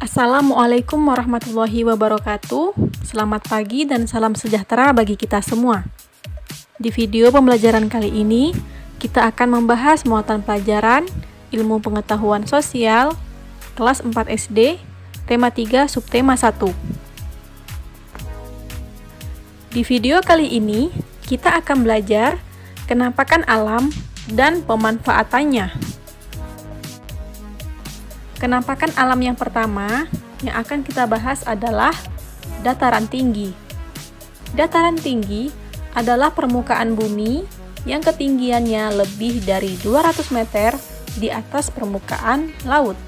Assalamualaikum warahmatullahi wabarakatuh. Selamat pagi dan salam sejahtera bagi kita semua. Di video pembelajaran kali ini, kita akan membahas muatan pelajaran Ilmu Pengetahuan Sosial kelas 4 SD, tema 3, subtema 1. Di video kali ini, kita akan belajar kenampakan alam dan pemanfaatannya. Kenampakan alam yang pertama yang akan kita bahas adalah dataran tinggi. Dataran tinggi adalah permukaan bumi yang ketinggiannya lebih dari 200 meter di atas permukaan laut.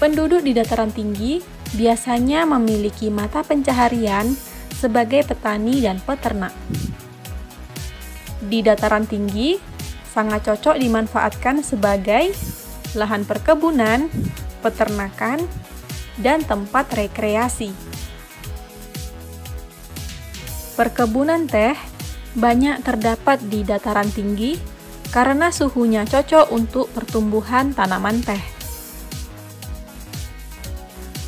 Penduduk di dataran tinggi biasanya memiliki mata pencaharian sebagai petani dan peternak. Di dataran tinggi sangat cocok dimanfaatkan sebagai lahan perkebunan, peternakan, dan tempat rekreasi. Perkebunan teh banyak terdapat di dataran tinggi karena suhunya cocok untuk pertumbuhan tanaman teh.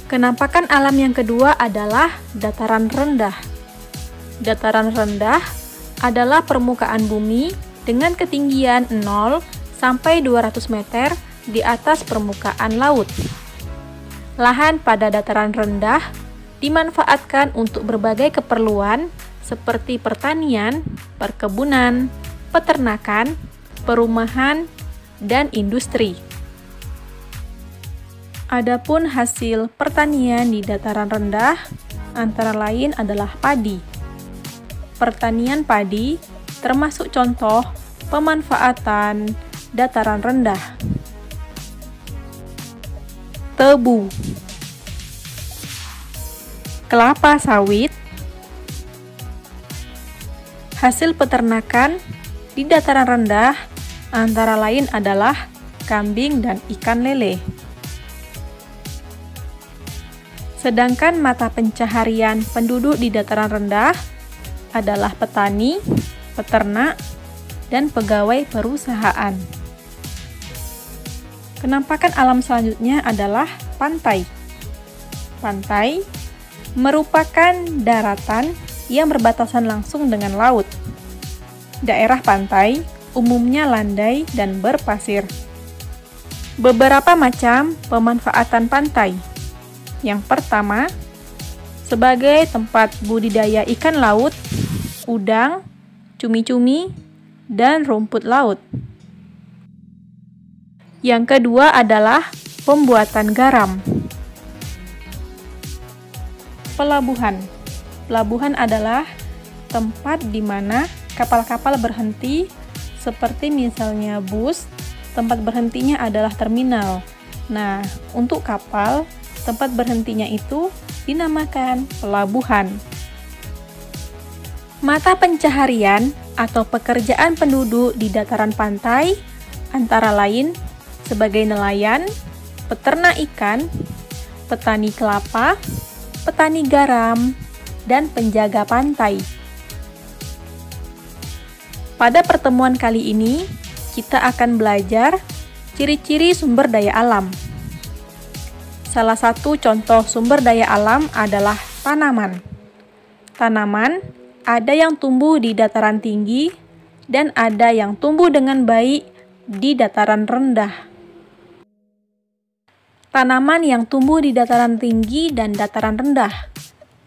Kenampakan alam yang kedua adalah dataran rendah. Dataran rendah adalah permukaan bumi dengan ketinggian 0 sampai 200 meter di atas permukaan laut. Lahan pada dataran rendah dimanfaatkan untuk berbagai keperluan seperti pertanian, perkebunan, peternakan, perumahan, dan industri. Adapun hasil pertanian di dataran rendah antara lain adalah padi. Pertanian padi termasuk contoh pemanfaatan dataran rendah. Tebu, kelapa sawit, hasil peternakan di dataran rendah antara lain adalah kambing dan ikan lele. Sedangkan mata pencaharian penduduk di dataran rendah adalah petani, peternak, dan pegawai perusahaan. Kenampakan alam selanjutnya adalah pantai. Pantai merupakan daratan yang berbatasan langsung dengan laut. Daerah pantai umumnya landai dan berpasir. Beberapa macam pemanfaatan pantai. Yang pertama, sebagai tempat budidaya ikan laut, udang, cumi-cumi, dan rumput laut. Yang kedua adalah pembuatan garam. Pelabuhan. Pelabuhan adalah tempat di mana kapal-kapal berhenti, seperti misalnya bus, tempat berhentinya adalah terminal. Nah, untuk kapal, tempat berhentinya itu dinamakan pelabuhan. Mata pencaharian atau pekerjaan penduduk di dataran pantai antara lain sebagai nelayan, peternak ikan, petani kelapa, petani garam, dan penjaga pantai. Pada pertemuan kali ini, kita akan belajar ciri-ciri sumber daya alam. Salah satu contoh sumber daya alam adalah tanaman. Tanaman ada yang tumbuh di dataran tinggi dan ada yang tumbuh dengan baik di dataran rendah. Tanaman yang tumbuh di dataran tinggi dan dataran rendah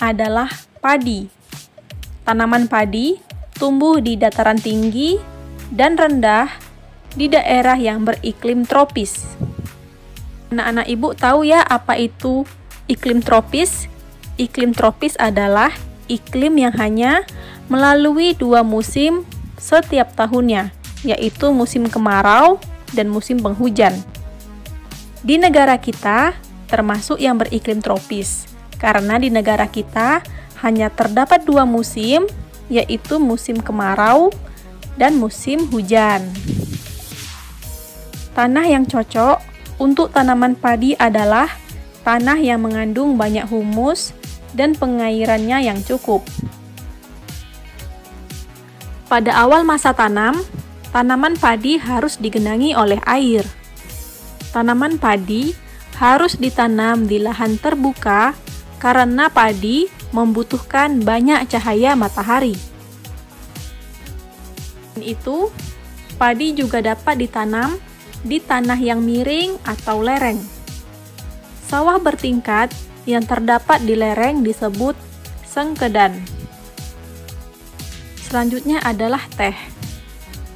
adalah padi. Tanaman padi tumbuh di dataran tinggi dan rendah di daerah yang beriklim tropis. Anak-anak ibu tahu ya apa itu iklim tropis? Iklim tropis adalah iklim yang hanya melalui 2 musim setiap tahunnya, yaitu musim kemarau dan musim penghujan. Di negara kita termasuk yang beriklim tropis, karena di negara kita hanya terdapat 2 musim, yaitu musim kemarau dan musim hujan. Tanah yang cocok untuk tanaman padi adalah tanah yang mengandung banyak humus dan pengairannya yang cukup. Pada awal masa tanam, tanaman padi harus digenangi oleh air. Tanaman padi harus ditanam di lahan terbuka karena padi membutuhkan banyak cahaya matahari. Selain itu, padi juga dapat ditanam di tanah yang miring atau lereng. Sawah bertingkat yang terdapat di lereng disebut sengkedan. Selanjutnya adalah teh.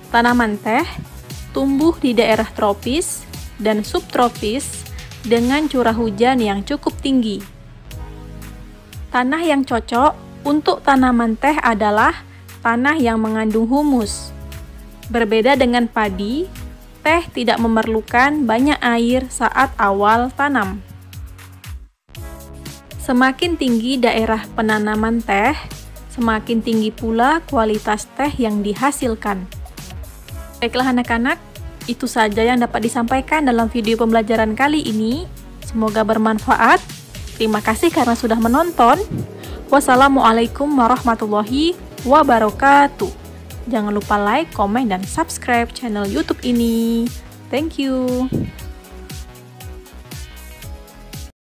Tanaman teh tumbuh di daerah tropis dan subtropis dengan curah hujan yang cukup tinggi. Tanah yang cocok untuk tanaman teh adalah tanah yang mengandung humus. Berbeda dengan padi, teh tidak memerlukan banyak air saat awal tanam. Semakin tinggi daerah penanaman teh, semakin tinggi pula kualitas teh yang dihasilkan. Baiklah anak-anak, itu saja yang dapat disampaikan dalam video pembelajaran kali ini. Semoga bermanfaat. Terima kasih karena sudah menonton. Wassalamualaikum warahmatullahi wabarakatuh. Jangan lupa like, komen, dan subscribe channel YouTube ini. Thank you.